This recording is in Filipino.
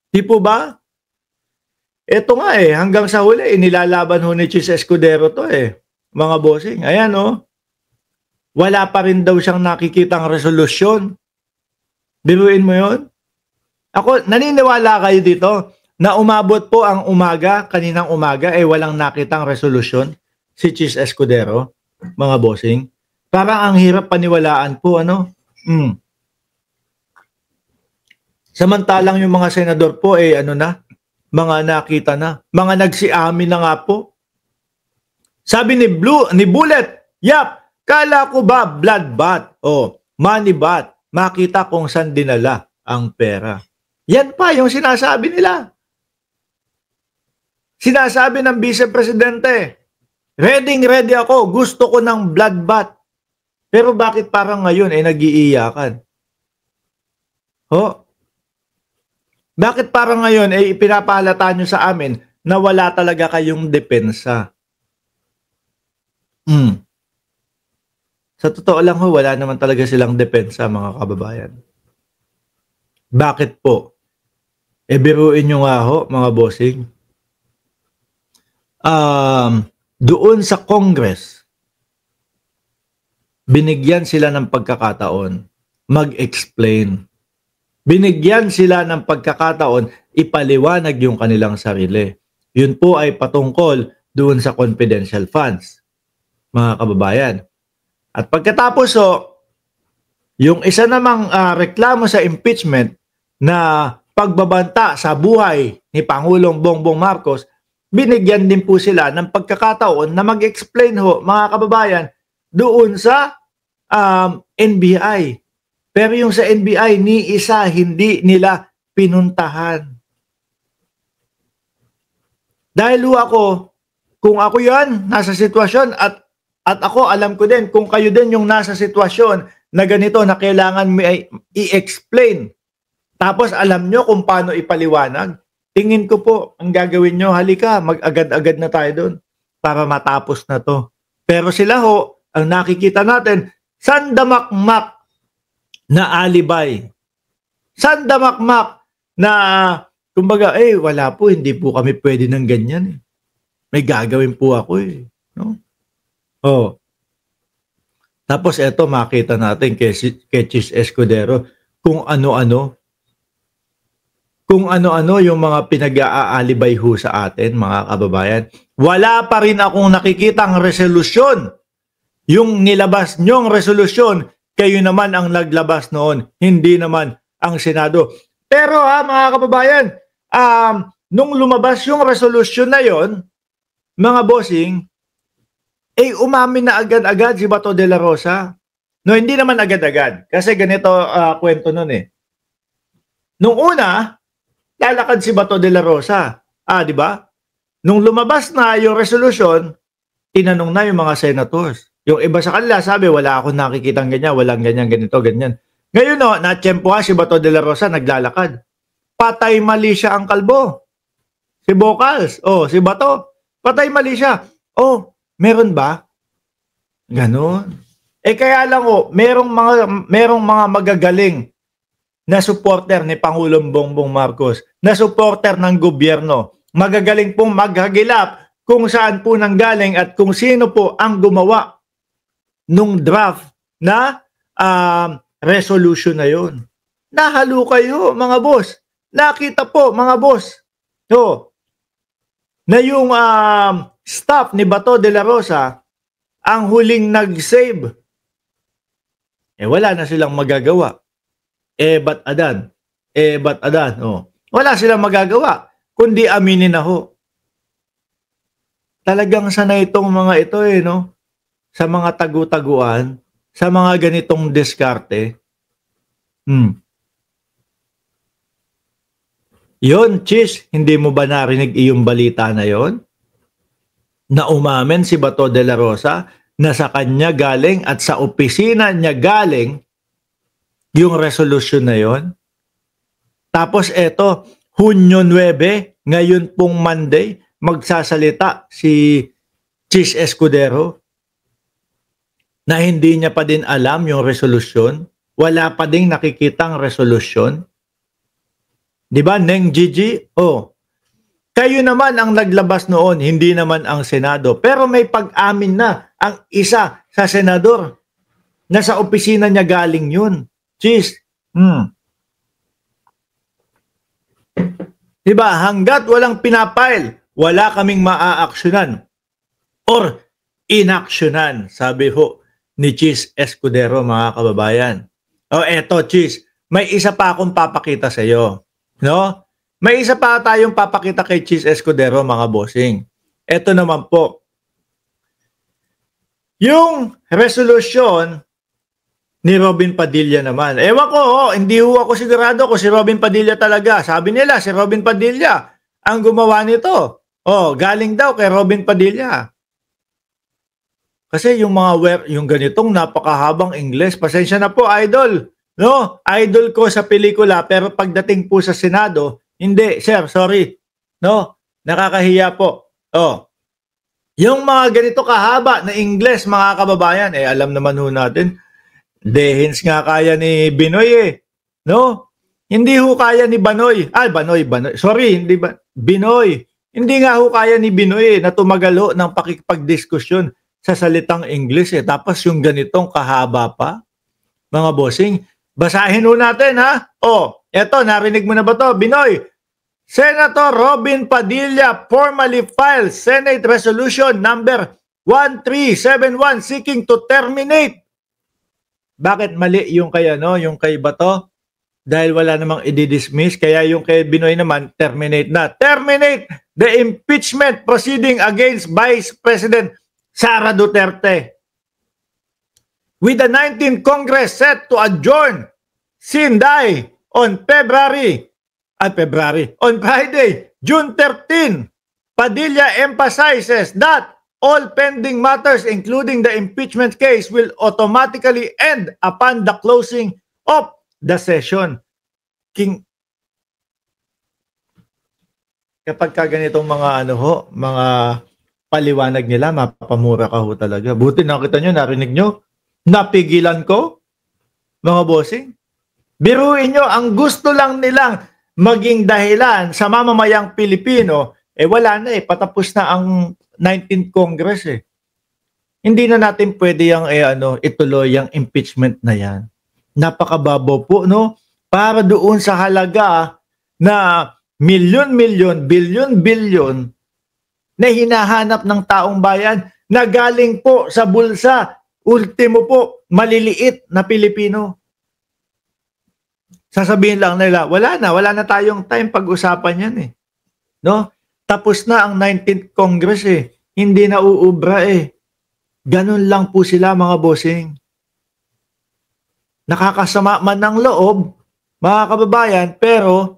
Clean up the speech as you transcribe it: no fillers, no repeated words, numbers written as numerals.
Di po ba? Ito nga hanggang sa huli, nilalaban ho ni Chis Escudero to mga bossing. Ayan wala pa rin daw siyang nakikitang resolusyon. Biruin mo yon? Ako, naniniwala kayo dito na umabot po ang umaga, kaninang umaga, walang nakitang resolusyon si Chis Escudero, mga bossing. Parang ang hirap paniwalaan po, Samantalang yung mga senador po, mga nakita na, mga nagsiamin na nga po. Sabi ni Bullet, yap, kala ko ba bloodbath o money bath, makita kung saan dinala ang pera. Yan pa yung sinasabi nila. Sinasabi ng Vice Presidente, ready ako, gusto ko ng bloodbath. Pero bakit parang ngayon nag-iiyakan? Bakit parang ngayon ipinapahalata nyo sa amin na wala talaga kayong depensa? Sa totoo lang wala naman talaga silang depensa, mga kababayan. Bakit po? Biruin nyo nga mga bossing. Doon sa Congress, binigyan sila ng pagkakataon mag-explain. Binigyan sila ng pagkakataon ipaliwanag yung kanilang sarili. Yun po ay patungkol doon sa confidential funds, mga kababayan. At pagkatapos yung isa namang reklamo sa impeachment na pagbabanta sa buhay ni Pangulong Bongbong Marcos, binigyan din po sila ng pagkakataon na mag-explain mga kababayan, doon sa NBI. Pero yung sa NBI, ni isa hindi nila pinuntahan. Dahil kung ako yan, nasa sitwasyon at ako alam ko din, kung kayo din yung nasa sitwasyon na ganito na kailangan i-explain, tapos alam nyo kung paano ipaliwanag, tingin ko po, ang gagawin nyo, halika, mag-agad-agad na tayo doon para matapos na to. Pero sila ang nakikita natin, sandamakmak na alibay. Sandamakmak na, kumbaga, wala po, hindi po kami pwede ng ganyan. May gagawin po ako no? Tapos eto, makita natin kay Chis Escudero kung ano-ano yung mga pinag-aalibay sa atin, mga kababayan. Wala pa rin akong nakikitang resolusyon. Yung nilabas nyong resolusyon, kayo naman ang naglabas noon, hindi naman ang Senado. Pero mga kababayan, nung lumabas yung resolusyon na yon, mga bossing, umamin na agad-agad si Bato de la Rosa. No, hindi naman agad-agad. Kasi ganito kwento nun Nung una, lalakad si Bato de la Rosa. Di ba? Nung lumabas na yung resolusyon, tinanong na yung mga senators. Yung iba sa kanila sabi, wala akong nakikitang ganyan, walang ganyan, ganito, ganyan. Ngayon na-tsempoha si Bato de la Rosa, naglalakad. Patay mali siya ang kalbo. Si Bocals, si Bato, patay mali siya. Meron ba? Ganon. Kaya lang merong mga magagaling na supporter ni Pangulong Bongbong Marcos, na supporter ng gobyerno, magagaling pong maghagilap kung saan po nanggaling at kung sino po ang gumawa nung draft na resolution na yon. Nahalo kayo, mga boss. Nakita po, mga boss, na yung staff ni Bato de la Rosa ang huling nag-save. Wala na silang magagawa. Ba't adan? Wala silang magagawa, kundi aminin na Talagang sanay itong mga ito sa mga tagu-taguan, sa mga ganitong diskarte. Yon, Chis, hindi mo ba narinig iyong balita na yon? Na umamin si Bato de la Rosa na sa kanya galing at sa opisina niya galing yung resolution na yon. Tapos eto, Hunyo 9, ngayon pong Monday, magsasalita si Chis Escudero na hindi niya pa din alam yung resolusyon, wala pa ding nakikitang resolusyon. Di ba, Neng Gigi? Oh, kayo naman ang naglabas noon, hindi naman ang Senado. Pero may pag-amin na ang isa sa senador na sa opisina niya galing yun. Cheese. Diba, hanggat walang pinapile, wala kaming maaaksyonan or inaksyonan, sabi ho ni Cheese Escudero, mga kababayan. O eto, Cheese, may isa pa akong papakita sa iyo. No? May isa pa tayong papakita kay Cheese Escudero, mga bossing. Ito naman po. Yung resolusyon ni Robin Padilla naman. Ewan ko, hindi ho ako sigurado kung si Robin Padilla talaga. Sabi nila, si Robin Padilla ang gumawa nito. Galing daw kay Robin Padilla. Kasi yung yung ganitong napakahabang English, pasensya na po, idol. No? Idol ko sa pelikula, pero pagdating po sa Senado, hindi, sir, sorry. No? Nakakahiya po. Yung mga ganito kahaba na English, mga kababayan, alam naman ho natin, Dehins nga kaya ni Binoy no? Hindi ho kaya ni Banoy. Banoy. Sorry, hindi ba? Binoy. Hindi nga ho kaya ni Binoy na tumagalo ng pakikipagdiskusyon sa salitang English Tapos yung ganitong kahaba pa, mga bossing. Basahin ho natin, ha? Eto, narinig mo na ba to, Binoy? Senator Robin Padilla formally files Senate Resolution number 1371 seeking to terminate. Bakit mali yung kay yung kay Bato? Dahil wala namang i-dismiss, kaya yung kay Binoy naman terminate na. Terminate the impeachment proceeding against Vice President Sara Duterte. With the 19th Congress set to adjourn Sinday on Friday, June 13, Padilla emphasizes that all pending matters, including the impeachment case, will automatically end upon the closing of the session. Kapag ganitong mga mga paliwanag nila, mapapamura ka ho talaga. Buti nakita nyo, narinig nyo, napigilan ko, mga bossing. Biruin nyo, ang gusto lang nilang maging dahilan sa mamamayang Pilipino, wala na patapos na ang 19th Congress Hindi na natin pwede yung ituloy yung impeachment na yan. Napakababo po, no? Para doon sa halaga na milyon-milyon, bilyon-bilyon na hinahanap ng taong bayan na galing po sa bulsa, ultimo po, maliliit na Pilipino. Sasabihin lang nila, wala na tayong time pag-usapan yan No? Tapos na ang 19th Congress Hindi na uubra Ganun lang po sila, mga bossing. Nakakasama man ng loob, mga kababayan, pero